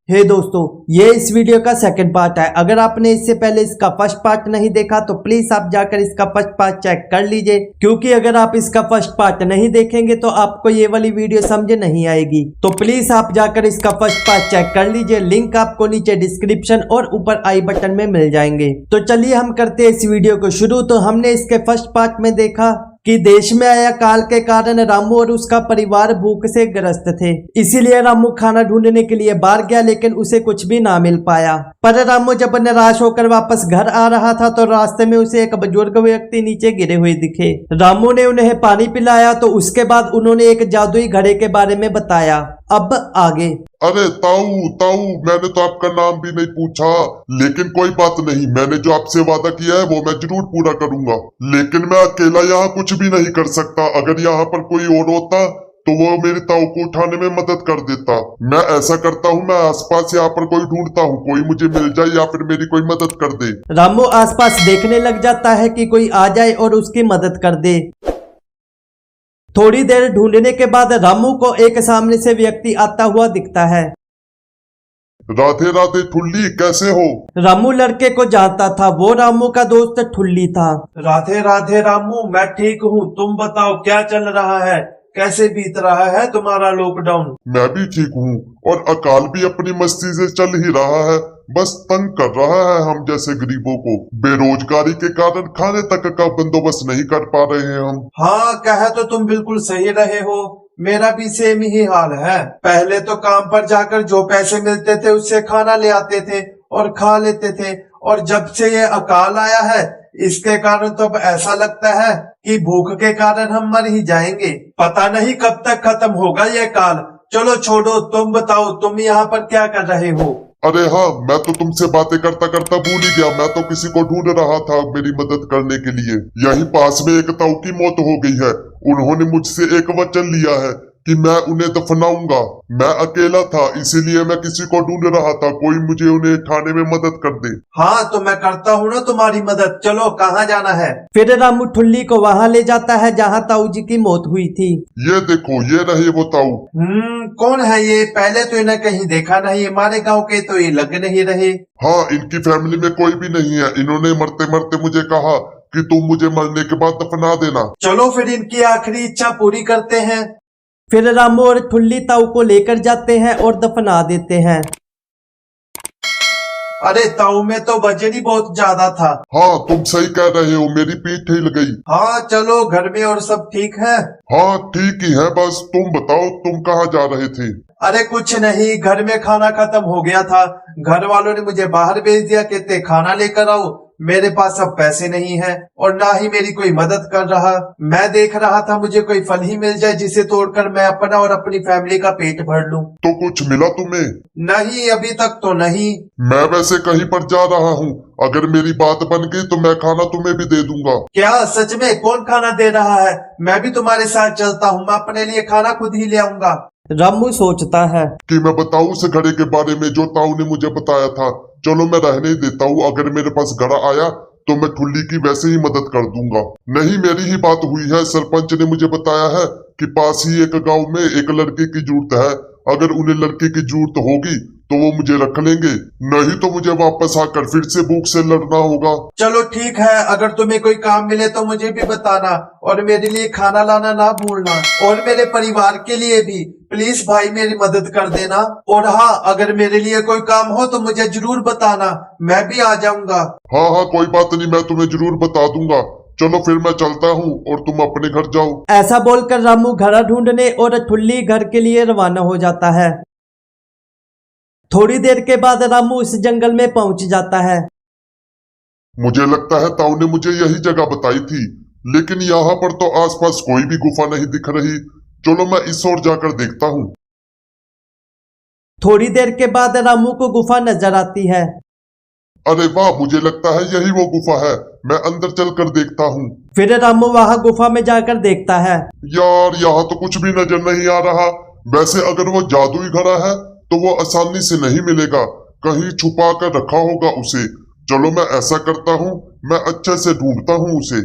हे दोस्तों, ये इस वीडियो का सेकंड पार्ट है। अगर आपने इससे पहले इसका फर्स्ट पार्ट नहीं देखा तो प्लीज आप जाकर इसका फर्स्ट पार्ट चेक कर लीजिए, क्योंकि अगर आप इसका फर्स्ट पार्ट नहीं देखेंगे तो आपको ये वाली वीडियो समझ नहीं आएगी। तो प्लीज आप जाकर इसका फर्स्ट पार्ट चेक कर लीजिए। लिंक आपको नीचे डिस्क्रिप्शन और ऊपर आई बटन में मिल जाएंगे। तो चलिए हम करते हैं इस वीडियो को शुरू। तो हमने इसके फर्स्ट पार्ट में देखा कि देश में आया काल के कारण रामू और उसका परिवार भूख से ग्रस्त थे। इसीलिए रामू खाना ढूंढने के लिए बाहर गया, लेकिन उसे कुछ भी ना मिल पाया। पर रामू जब निराश होकर वापस घर आ रहा था तो रास्ते में उसे एक बुजुर्ग व्यक्ति नीचे गिरे हुए दिखे। रामू ने उन्हें पानी पिलाया तो उसके बाद उन्होंने एक जादुई घड़े के बारे में बताया। अब आगे। अरे ताऊ ताऊ, मैंने तो आपका नाम भी नहीं पूछा, लेकिन कोई बात नहीं, मैंने जो आपसे वादा किया है वो मैं जरूर पूरा करूंगा। लेकिन मैं अकेला यहाँ कुछ भी नहीं कर सकता। अगर यहाँ पर कोई और होता तो वो मेरे ताऊ को उठाने में मदद कर देता। मैं ऐसा करता हूँ, मैं आसपास यहाँ पर कोई ढूंढता हूँ, कोई मुझे मिल जाए या फिर मेरी कोई मदद कर दे। रामू आसपास देखने लग जाता है कि कोई आ जाए और उसकी मदद कर दे। थोड़ी देर ढूंढने के बाद रामू को एक सामने से व्यक्ति आता हुआ दिखता है। राधे राधे ठुल्ली, कैसे हो? रामू लड़के को जानता था, वो रामू का दोस्त ठुल्ली था। राधे राधे रामू, मैं ठीक हूँ। तुम बताओ क्या चल रहा है, कैसे बीत रहा है तुम्हारा लॉकडाउन? मैं भी ठीक हूँ, और अकाल भी अपनी मस्ती से चल ही रहा है। बस तंग कर रहा है हम जैसे गरीबों को। बेरोजगारी के कारण खाने तक का बंदोबस्त नहीं कर पा रहे हैं हम। हाँ, कहे तो तुम बिल्कुल सही रहे हो। मेरा भी सेम ही हाल है। पहले तो काम पर जाकर जो पैसे मिलते थे उससे खाना ले आते थे और खा लेते थे, और जब से ये अकाल आया है इसके कारण तो अब ऐसा लगता है कि भूख के कारण हम मर ही जाएंगे। पता नहीं कब तक खत्म होगा ये काल। चलो छोड़ो, तुम बताओ तुम यहाँ पर क्या कर रहे हो? अरे हाँ, मैं तो तुमसे बातें करता करता भूल ही गया। मैं तो किसी को ढूंढ रहा था मेरी मदद करने के लिए। यहीं पास में एक ताऊ की मौत हो गई है। उन्होंने मुझसे एक वचन लिया है कि मैं उन्हें दफनाऊंगा। मैं अकेला था, इसीलिए मैं किसी को ढूंढ रहा था, कोई मुझे उन्हें उठाने में मदद कर दे। हाँ, तो मैं करता हूँ ना तुम्हारी मदद। चलो, कहाँ जाना है? फिर रामू ठुल्ली को वहां ले जाता है जहां ताऊ जी की मौत हुई थी। ये देखो, ये रहे वो ताऊ। कौन है ये? पहले तो इन्हें कहीं देखा नहीं। हमारे गांव के तो ये लग नहीं रहे। हाँ, इनकी फैमिली में कोई भी नहीं है। इन्होंने मरते मरते मुझे कहा कि तुम मुझे मरने के बाद दफना देना। चलो फिर इनकी आखिरी इच्छा पूरी करते हैं। फिर रामू और ठुल्ली ताऊ को लेकर जाते हैं और दफना देते हैं। अरे ताऊ में तो वजन ही बहुत ज्यादा था। हाँ, तुम सही कह रहे हो, मेरी पीठ हिल गई। हाँ चलो, घर में और सब ठीक है? हाँ ठीक ही है। बस तुम बताओ, तुम कहाँ जा रहे थे? अरे कुछ नहीं, घर में खाना खत्म हो गया था। घर वालों ने मुझे बाहर भेज दिया, कहते खाना लेकर आओ। मेरे पास अब पैसे नहीं है और ना ही मेरी कोई मदद कर रहा। मैं देख रहा था मुझे कोई फल ही मिल जाए जिसे तोड़कर मैं अपना और अपनी फैमिली का पेट भर लूं। तो कुछ मिला तुम्हें? नहीं, अभी तक तो नहीं। मैं वैसे कहीं पर जा रहा हूँ, अगर मेरी बात बन गई तो मैं खाना तुम्हें भी दे दूंगा। क्या सच में? कौन खाना दे रहा है? मैं भी तुम्हारे साथ चलता हूँ, मैं अपने लिए खाना खुद ही ले आऊंगा। रामू सोचता है कि मैं बताऊं उस घड़े के बारे में जो ताऊ ने मुझे बताया था। चलो मैं रहने ही देता हूँ, अगर मेरे पास घड़ा आया तो मैं ठुल्ली की वैसे ही मदद कर दूंगा। नहीं, मेरी ही बात हुई है। सरपंच ने मुझे बताया है कि पास ही एक गांव में एक लड़के की जरूरत है। अगर उन्हें लड़के की जरूरत होगी तो वो मुझे रख लेंगे, नहीं तो मुझे वापस आकर फिर से भूख से लड़ना होगा। चलो ठीक है, अगर तुम्हें कोई काम मिले तो मुझे भी बताना, और मेरे लिए खाना लाना ना भूलना, और मेरे परिवार के लिए भी प्लीज भाई मेरी मदद कर देना। और हाँ, अगर मेरे लिए कोई काम हो तो मुझे जरूर बताना, मैं भी आ जाऊंगा। हाँ हाँ, कोई बात नहीं, मैं तुम्हें जरूर बता दूंगा। चलो फिर मैं चलता हूँ और तुम अपने घर जाओ। ऐसा बोलकर रामू घड़ा ढूंढने और ठुल्ली घर के लिए रवाना हो जाता है। थोड़ी देर के बाद रामू इस जंगल में पहुंच जाता है। मुझे लगता है ताऊ ने मुझे यही जगह बताई थी, लेकिन यहाँ पर तो आसपास कोई भी गुफा नहीं दिख रही। चलो मैं इस ओर जाकर देखता हूँ। थोड़ी देर के बाद रामू को गुफा नजर आती है। अरे वाह, मुझे लगता है यही वो गुफा है। मैं अंदर चलकर देखता हूँ। फिर रामू वहां गुफा में जाकर देखता है। यार, यहाँ तो कुछ भी नजर नहीं आ रहा। वैसे अगर वो जादुई घड़ा है तो वो आसानी से नहीं मिलेगा, कहीं छुपा कर रखा होगा उसे। चलो मैं ऐसा करता हूँ, मैं अच्छे से ढूंढता हूँ उसे।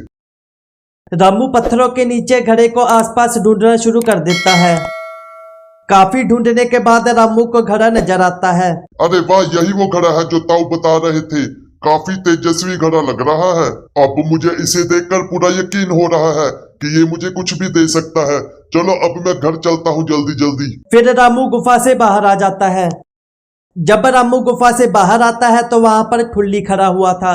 रामू पत्थरों के नीचे घड़े को आसपास ढूंढना शुरू कर देता है। काफी ढूंढने के बाद रामू को घड़ा नजर आता है। अरे वाह, यही वो घड़ा है जो ताऊ बता रहे थे। काफी तेजस्वी घड़ा लग रहा है। अब मुझे इसे देखकर पूरा यकीन हो रहा है कि ये मुझे कुछ भी दे सकता है। चलो अब मैं घर चलता हूँ जल्दी जल्दी। फिर रामू गुफा से बाहर आ जाता है। जब रामू गुफा से बाहर आता है तो वहां पर ठुल्ली खड़ा हुआ था।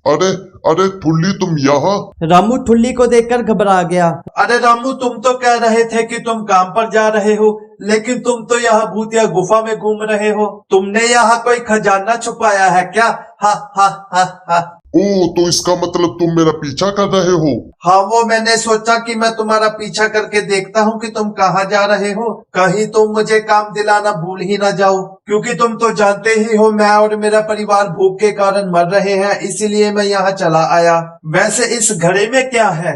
अरे अरे ठुल्ली, तुम यहाँ? रामू ठुल्ली को देखकर घबरा गया। अरे रामू, तुम तो कह रहे थे कि तुम काम पर जा रहे हो, लेकिन तुम तो यहाँ भूतिया गुफा में घूम रहे हो। तुमने यहाँ कोई खजाना छुपाया है क्या? हा हा हा हा। ओ, तो इसका मतलब तुम मेरा पीछा कर रहे हो? हाँ, वो मैंने सोचा कि मैं तुम्हारा पीछा करके देखता हूँ कि तुम कहाँ जा रहे हो। कहीं तुम मुझे काम दिलाना भूल ही ना जाओ, क्योंकि तुम तो जानते ही हो मैं और मेरा परिवार भूख के कारण मर रहे हैं, इसीलिए मैं यहाँ चला आया। वैसे इस घड़े में क्या है?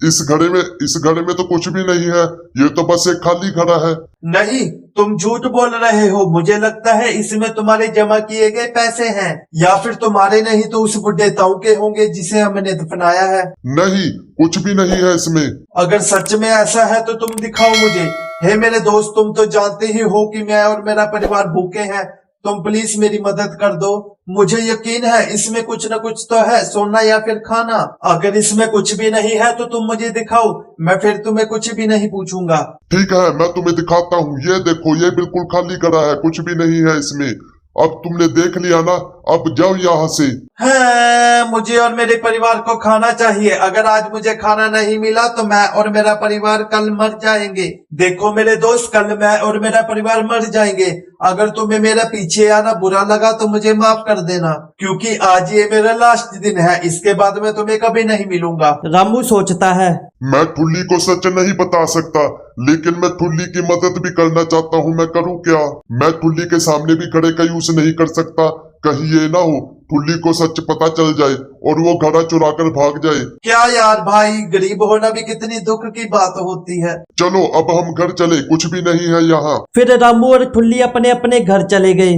इस घड़े में तो कुछ भी नहीं है। ये तो बस एक खाली घड़ा है। नहीं, तुम झूठ बोल रहे हो। मुझे लगता है इसमें तुम्हारे जमा किए गए पैसे हैं, या फिर तुम्हारे नहीं तो उस बुढ़े ताऊ के होंगे जिसे हमने दफनाया है। नहीं, कुछ भी नहीं है इसमें। अगर सच में ऐसा है तो तुम दिखाओ मुझे। हे मेरे दोस्त, तुम तो जानते ही हो कि मैं और मेरा परिवार भूखे हैं। तुम प्लीज मेरी मदद कर दो। मुझे यकीन है इसमें कुछ न कुछ तो है, सोना या फिर खाना। अगर इसमें कुछ भी नहीं है तो तुम मुझे दिखाओ, मैं फिर तुम्हें कुछ भी नहीं पूछूंगा। ठीक है, मैं तुम्हें दिखाता हूँ। ये देखो, ये बिल्कुल खाली घड़ा है, कुछ भी नहीं है इसमें। अब तुमने देख लिया ना, अब जाओ यहाँ से। है, मुझे और मेरे परिवार को खाना चाहिए। अगर आज मुझे खाना नहीं मिला तो मैं और मेरा परिवार कल मर जाएंगे। देखो मेरे दोस्त, कल मैं और मेरा परिवार मर जाएंगे। अगर तुम्हें मेरा पीछे आना बुरा लगा तो मुझे माफ कर देना, क्योंकि आज ये मेरा लास्ट दिन है। इसके बाद मैं तुम्हें कभी नहीं मिलूंगा। रामू सोचता है, मैं ठुल्ली को सच नहीं बता सकता, लेकिन मैं ठुल्ली की मदद भी करना चाहता हूँ। मैं करूँ क्या? मैं ठुल्ली के सामने भी घड़े का यूज नहीं कर सकता। कहीं ये ना हो ठुल्ली को सच पता चल जाए और वो घड़ा चुरा कर भाग जाए। क्या यार भाई, गरीब होना भी कितनी दुख की बात होती है। चलो अब हम घर चले, कुछ भी नहीं है यहाँ। फिर रामू और ठुल्ली अपने अपने घर चले गए।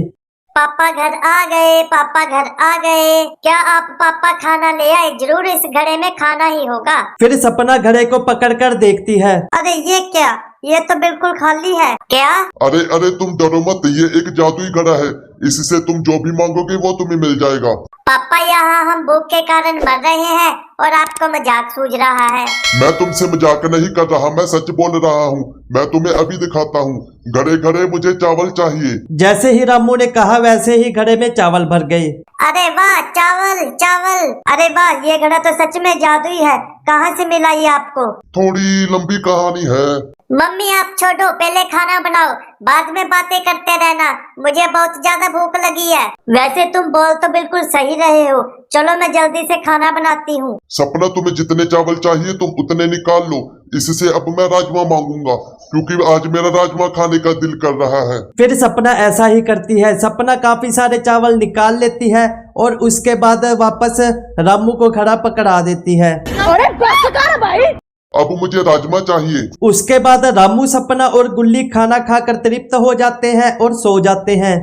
पापा घर आ गए, पापा घर आ गए। क्या आप पापा खाना ले आए? जरूर इस घड़े में खाना ही होगा। फिर सपना घड़े को पकड़कर देखती है। अरे ये क्या? ये तो बिल्कुल खाली है। क्या? अरे अरे तुम डरो मत, ये एक जादुई घड़ा है। इससे तुम जो भी मांगोगे वो तुम्हें मिल जाएगा। पापा, यहाँ हम भूख के कारण मर रहे हैं और आपको मजाक सूझ रहा है। मैं तुमसे मजाक नहीं कर रहा, मैं सच बोल रहा हूँ। मैं तुम्हें अभी दिखाता हूँ। घड़े घड़े मुझे चावल चाहिए। जैसे ही रामू ने कहा वैसे ही घड़े में चावल भर गए। अरे वाह, चावल चावल। अरे वाह, ये घड़ा तो सच में जादुई है। कहाँ से मिला ये आपको? थोड़ी लंबी कहानी है। मम्मी आप छोड़ो, पहले खाना बनाओ, बाद में बातें करते रहना। मुझे बहुत ज्यादा भूख लगी है। वैसे तुम बोल तो बिल्कुल सही रहे हो। चलो मैं जल्दी से खाना बनाती हूँ। सपना, तुम्हें जितने चावल चाहिए तुम उतने निकाल लो। इससे अब मैं राजमा मांगूंगा, क्योंकि आज मेरा राजमा खाने का दिल कर रहा है। फिर सपना ऐसा ही करती है। सपना काफी सारे चावल निकाल लेती है और उसके बाद वापस रामू को घड़ा पकड़ा देती है। अरे बस कर भाई। अब मुझे राजमा चाहिए। उसके बाद रामू, सपना और गुल्ली खाना खाकर तृप्त हो जाते हैं और सो जाते हैं।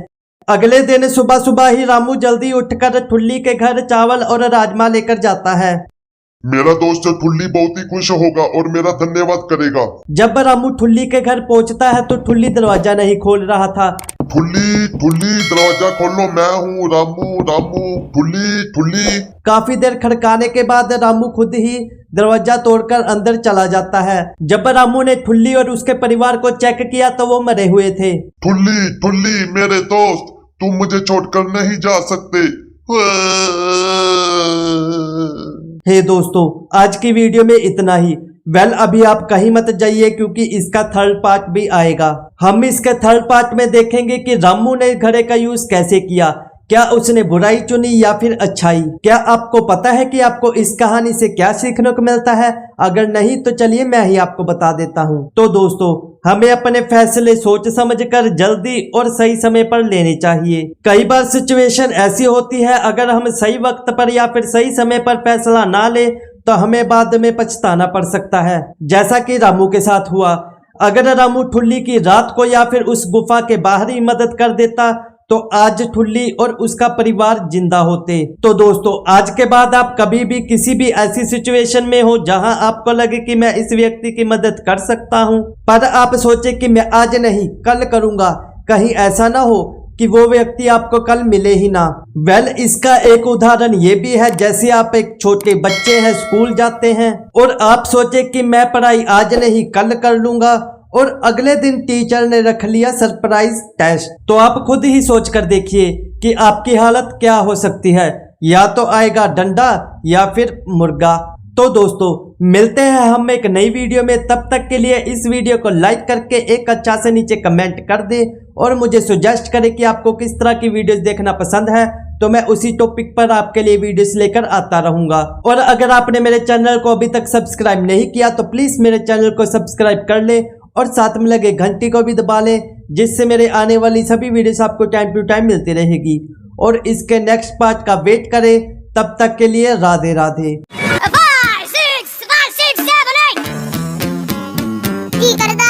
अगले दिन सुबह सुबह ही रामू जल्दी उठकर ठुल्ली के घर चावल और राजमा लेकर जाता है। मेरा दोस्त ठुल्ली बहुत ही खुश होगा और मेरा धन्यवाद करेगा। जब रामू ठुल्ली के घर पहुंचता है तो ठुल्ली दरवाजा नहीं खोल रहा था। ठुल्ली ठुल्ली दरवाजा खोलो, मैं हूँ रामू। रामू, ठुल्ली ठुल्ली। काफी देर खड़काने के बाद रामू खुद ही दरवाजा तोड़कर अंदर चला जाता है। जब रामू ने ठुल्ली और उसके परिवार को चेक किया तो वो मरे हुए थे। ठुल्ली ठुल्ली मेरे दोस्त, तुम मुझे छोड़कर नहीं जा सकते। हे दोस्तों, आज की वीडियो में इतना ही। अभी आप कहीं मत जाइए, क्योंकि इसका थर्ड पार्ट भी आएगा। हम इसके थर्ड पार्ट में देखेंगे कि रामू ने घड़े का यूज कैसे किया। क्या उसने बुराई चुनी या फिर अच्छाई? क्या आपको पता है कि आपको इस कहानी से क्या सीखने को मिलता है? अगर नहीं तो चलिए मैं ही आपको बता देता हूँ। तो दोस्तों, हमें अपने फैसले सोच समझकर जल्दी और सही समय पर लेने चाहिए। कई बार सिचुएशन ऐसी होती है, अगर हम सही वक्त पर या फिर सही समय पर फैसला ना ले तो हमें बाद में पछताना पड़ सकता है, जैसा कि रामू के साथ हुआ। अगर रामू ठुल्ली की रात को या फिर उस गुफा के बाहर ही मदद कर देता तो आज ठुल्ली और उसका परिवार जिंदा होते। तो दोस्तों आज के बाद आप कभी भी किसी भी ऐसी सिचुएशन में हो जहां आपको लगे कि मैं इस व्यक्ति की मदद कर सकता हूं, पर आप सोचे कि मैं आज नहीं कल करूंगा, कहीं ऐसा ना हो कि वो व्यक्ति आपको कल मिले ही ना। इसका एक उदाहरण ये भी है, जैसे आप एक छोटे बच्चे हैं, स्कूल जाते हैं और आप सोचे कि मैं पढ़ाई आज नहीं कल कर लूंगा, और अगले दिन टीचर ने रख लिया सरप्राइज टेस्ट। तो आप खुद ही सोच कर देखिए कि आपकी हालत क्या हो सकती है, या तो आएगा डंडा या फिर मुर्गा। तो दोस्तों मिलते हैं हम एक नई वीडियो में, तब तक के लिए इस वीडियो को लाइक करके एक अच्छा से नीचे कमेंट कर दे और मुझे सुजेस्ट करें कि आपको किस तरह की वीडियोस देखना पसंद है, तो मैं उसी टॉपिक पर आपके लिए वीडियोस लेकर आता रहूंगा। और अगर आपने मेरे चैनल को अभी तक सब्सक्राइब नहीं किया तो प्लीज मेरे चैनल को सब्सक्राइब कर ले और साथ में लगे घंटी को भी दबा ले, जिससे मेरे आने वाली सभी वीडियोस आपको टाइम टू टाइम मिलती रहेगी। और इसके नेक्स्ट पार्ट का वेट करें, तब तक के लिए राधे राधे। 5, 6, 5, 6, 7, 8 की करदा